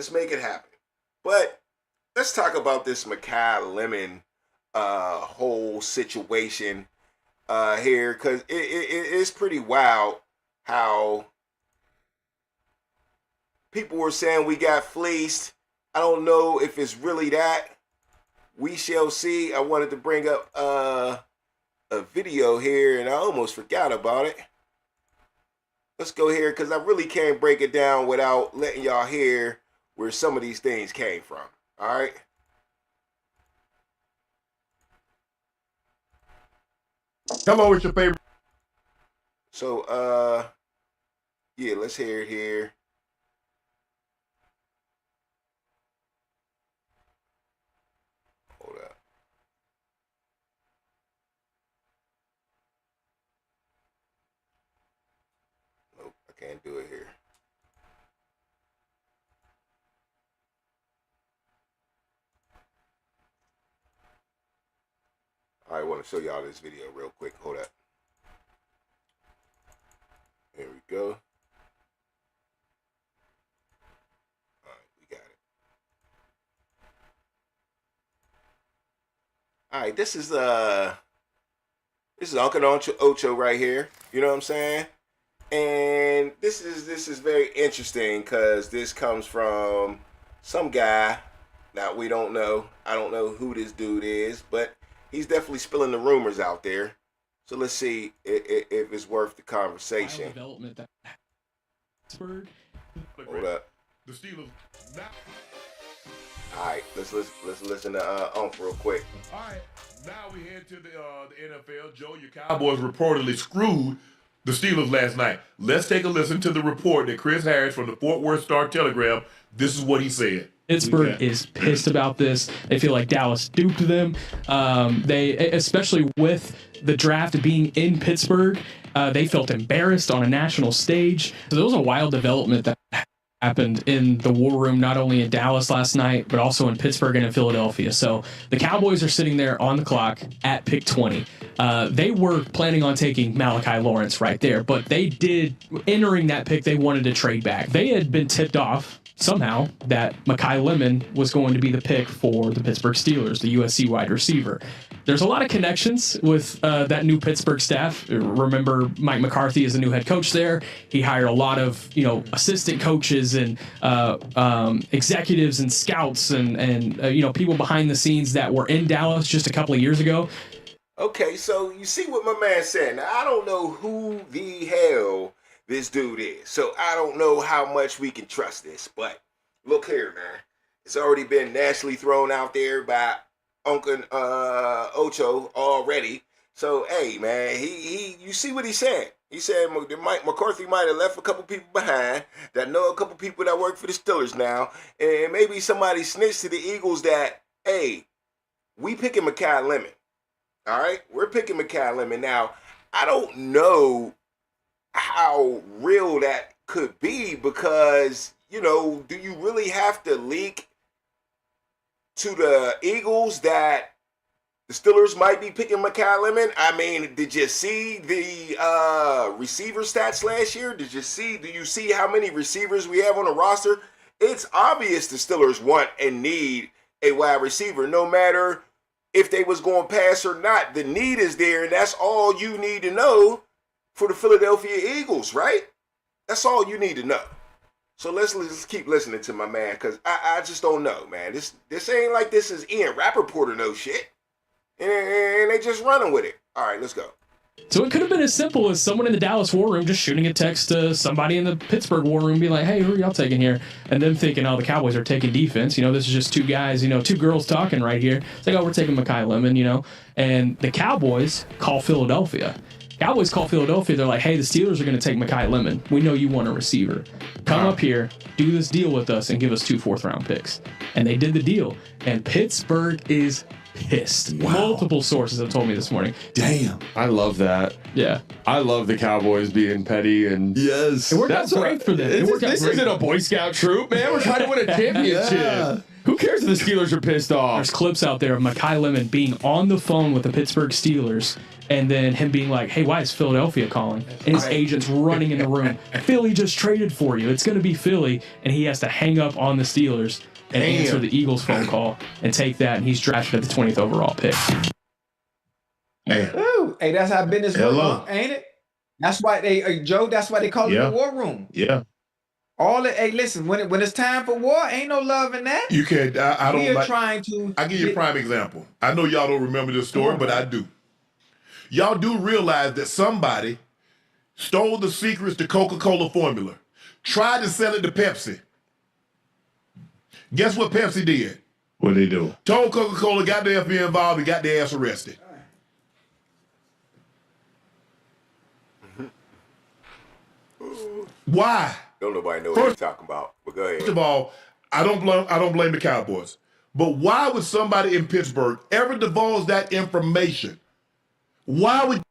Let's make it happen. But let's talk about this Makai Lemon whole situation here, because it's pretty wild how people were saying we got fleeced. I don't know if it's really that. We shall see. I wanted to bring up a video here, and I almost forgot about it. Let's go here, because I really can't break it down without letting y'all hear where some of these things came from. All right. Hello, what's your favorite? So, yeah, let's hear it here. Hold up. Nope, I can't do it here. I want to show y'all this video real quick. Hold up. There we go. All right, we got it. All right, this is Uncle Ocho right here. You know what I'm saying? And this is very interesting because this comes from some guy that we don't know. I don't know who this dude is, but he's definitely spilling the rumors out there. So let's see if it's worth the conversation. Development that Pittsburgh. Hold up. The Steelers. All right, let's listen to Unc real quick. All right, now we head to the NFL. Joe, your Cowboys reportedly screwed the Steelers last night. Let's take a listen to the report that Chris Harris from the Fort Worth Star-Telegram. This is what he said. Pittsburgh is pissed about this. They feel like Dallas duped them. They, especially with the draft being in Pittsburgh, they felt embarrassed on a national stage. So there was a wild development that happened in the war room, not only in Dallas last night, but also in Pittsburgh and in Philadelphia. So the Cowboys are sitting there on the clock at pick 20. They were planning on taking Malachi Lawrence right there, but they did, entering that pick, they wanted to trade back. They had been tipped off somehow that Makai Lemon was going to be the pick for the Pittsburgh Steelers, the USC wide receiver. There's a lot of connections with that new Pittsburgh staff. Remember, Mike McCarthy is the new head coach there. He hired a lot of, assistant coaches and executives and scouts and people behind the scenes that were in Dallas just a couple of years ago. Okay, so you see what my man said. Now, I don't know who the hell this dude is, so I don't know how much we can trust this. But look here, man. It's already been nationally thrown out there by Uncle Ocho already. So, hey, man, you see what he said. He said Mike McCarthy might have left a couple people behind that know a couple people that work for the Steelers now. And maybe somebody snitched to the Eagles that, hey, we picking Makai Lemon. All right? We're picking Makai Lemon. Now, I don't know how real that could be because, do you really have to leak to the Eagles that the Steelers might be picking Makai Lemon? I mean, did you see the receiver stats last year? Do you see how many receivers we have on the roster? It's obvious the Steelers want and need a wide receiver, no matter if they was going pass or not. The need is there, and that's all you need to know for the Philadelphia Eagles, right? That's all you need to know. So let's keep listening to my man, because I just don't know, man. This ain't like this is Ian Rappaport or no shit. And they just running with it. All right, let's go. So it could have been as simple as someone in the Dallas war room just shooting a text to somebody in the Pittsburgh war room, be like, hey, who are y'all taking here? And them thinking, oh, the Cowboys are taking defense. This is just two guys, two girls talking right here. It's like, oh, we're taking Makai Lemon, And the Cowboys call Philadelphia. Cowboys call Philadelphia. They're like, hey, the Steelers are going to take Makai Lemon. We know you want a receiver. Come up here, do this deal with us, and give us 2 fourth-round picks. And they did the deal. And Pittsburgh is pissed. Wow. Multiple sources have told me this morning. Damn. I love that. Yeah. I love the Cowboys being petty and yes. It worked out great for them. This isn't a Boy Scout troop, man. We're trying to win a championship. Yeah. Who cares if the Steelers are pissed off? There's clips out there of Makai Lemon being on the phone with the Pittsburgh Steelers and then him being like, hey, why is Philadelphia calling? And his agent's running in the room. Philly just traded for you. It's going to be Philly. And he has to hang up on the Steelers and answer the Eagles phone call and take that. And he's drafted at the 20th overall pick. Ooh, hey, that's how business works, ain't it? That's why Joe, that's why they call it the war room. Yeah. Hey, listen, when it's time for war, ain't no love in that. You can't, I don't like. Trying to. I'll give you a prime example. I know y'all don't remember this story, but I do. Y'all do realize that somebody stole the secrets to Coca-Cola formula, tried to sell it to Pepsi. Guess what Pepsi did? What they do? Told Coca-Cola, got their FBI involved, and got their ass arrested. Why? Don't nobody know what you're talking about. But go ahead. First of all, I don't blame the Cowboys. But why would somebody in Pittsburgh ever divulge that information? Why would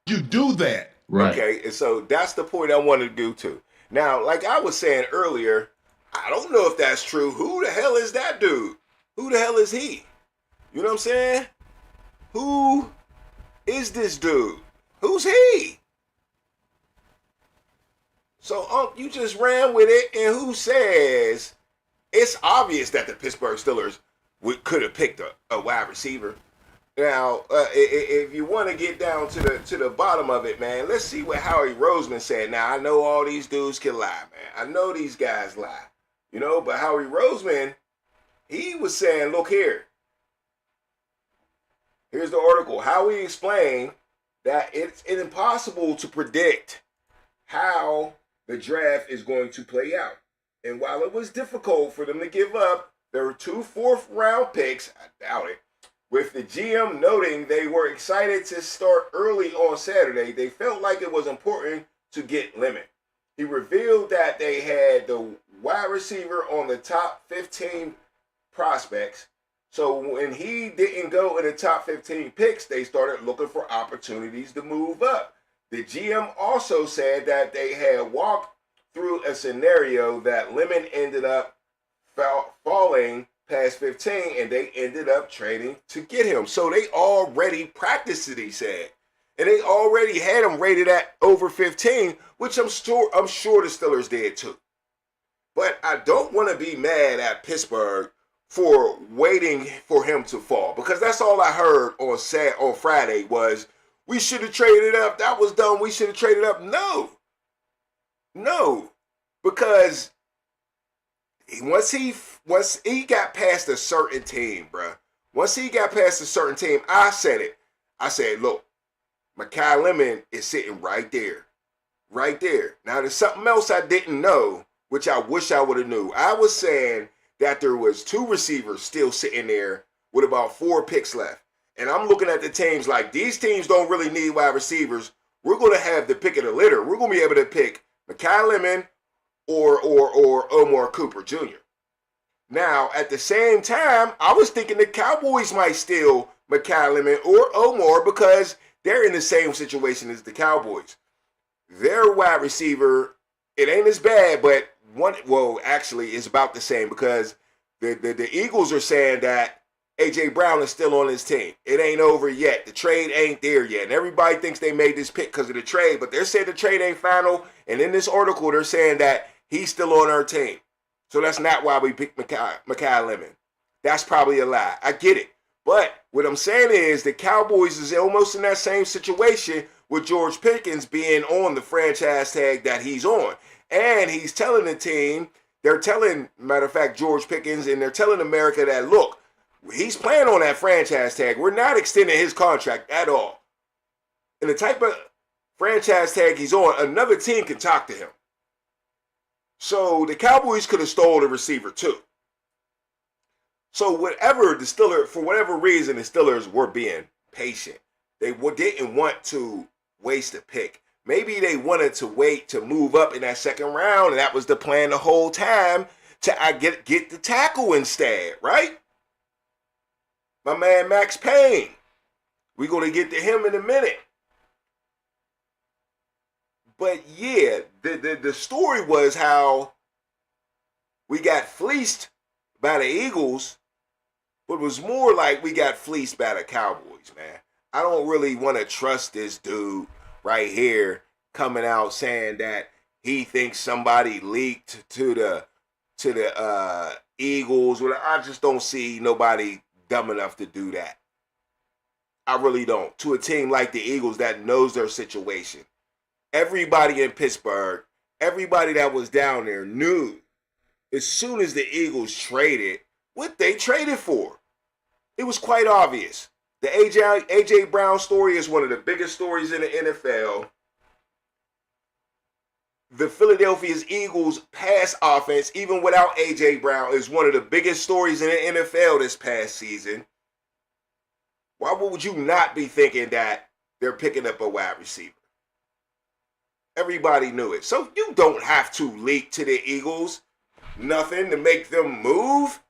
you do that? Right. Okay, and so that's the point I wanted to do too. Now, like I was saying earlier, I don't know if that's true. Who the hell is that dude? Who the hell is he? You know what I'm saying? Who is this dude? Who's he? So, you just ran with it, and who says it's obvious that the Pittsburgh Steelers could have picked a wide receiver? Now, if you want to get down to the bottom of it, man, let's see what Howie Roseman said. Now, I know all these dudes can lie, man. I know these guys lie, you know. But Howie Roseman, he was saying, look here. Here's the article. Howie explained that it's impossible to predict how the draft is going to play out. And while it was difficult for them to give up their 2 fourth-round picks, I doubt it, with the GM noting they were excited to start early on Saturday, they felt like it was important to get Lemon. He revealed that they had the wide receiver on the top 15 prospects. So when he didn't go in the top 15 picks, they started looking for opportunities to move up. The GM also said that they had walked through a scenario that Lemon ended up falling past 15, and they ended up trading to get him. So they already practiced it, he said. And they already had him rated at over 15, which I'm sure the Steelers did too. But I don't want to be mad at Pittsburgh for waiting for him to fall, because that's all I heard on Friday was, we should have traded up. That was dumb. We should have traded up. No, because once he got past a certain team, bruh. Once he got past a certain team, I said it. I said, look, Mekhi Lemon is sitting right there. Right there. Now, there's something else I didn't know, which I wish I would have knew. I was saying that there was 2 receivers still sitting there with about 4 picks left. And I'm looking at the teams like, these teams don't really need wide receivers. We're going to have the pick of the litter. We're going to be able to pick Mekhi Lemon or Omar Cooper Jr. Now, at the same time, I was thinking the Cowboys might steal Mekhi Lemon or Omar because they're in the same situation as the Cowboys. Their wide receiver, it ain't as bad, but actually, it's about the same because the Eagles are saying that A.J. Brown is still on his team. It ain't over yet. The trade ain't there yet. And everybody thinks they made this pick because of the trade, but they're saying the trade ain't final. And in this article, they're saying that he's still on our team. So that's not why we picked Mekhi Lemon. That's probably a lie. I get it. But what I'm saying is the Cowboys is almost in that same situation with George Pickens being on the franchise tag that he's on. And he's telling the team, matter of fact, George Pickens, and they're telling America that, look, he's playing on that franchise tag. We're not extending his contract at all. And the type of franchise tag he's on, another team can talk to him. So the Cowboys could have stolen the receiver too. So for whatever reason, the Steelers were being patient. They didn't want to waste a pick. Maybe they wanted to wait to move up in that second round, and that was the plan the whole time to get the tackle instead, right? My man Max Payne. We're going to get to him in a minute. But yeah, the story was how we got fleeced by the Eagles, but it was more like we got fleeced by the Cowboys, man. I don't really want to trust this dude right here coming out saying that he thinks somebody leaked to the Eagles. Well, I just don't see nobody dumb enough to do that. I really don't. To a team like the Eagles that knows their situation. Everybody in Pittsburgh, everybody that was down there knew as soon as the Eagles traded what they traded for. It was quite obvious. The AJ Brown story is one of the biggest stories in the NFL. The Philadelphia Eagles pass offense, even without AJ Brown, is one of the biggest stories in the NFL this past season. Why would you not be thinking that they're picking up a wide receiver? Everybody knew it. So you don't have to leak to the Eagles nothing to make them move.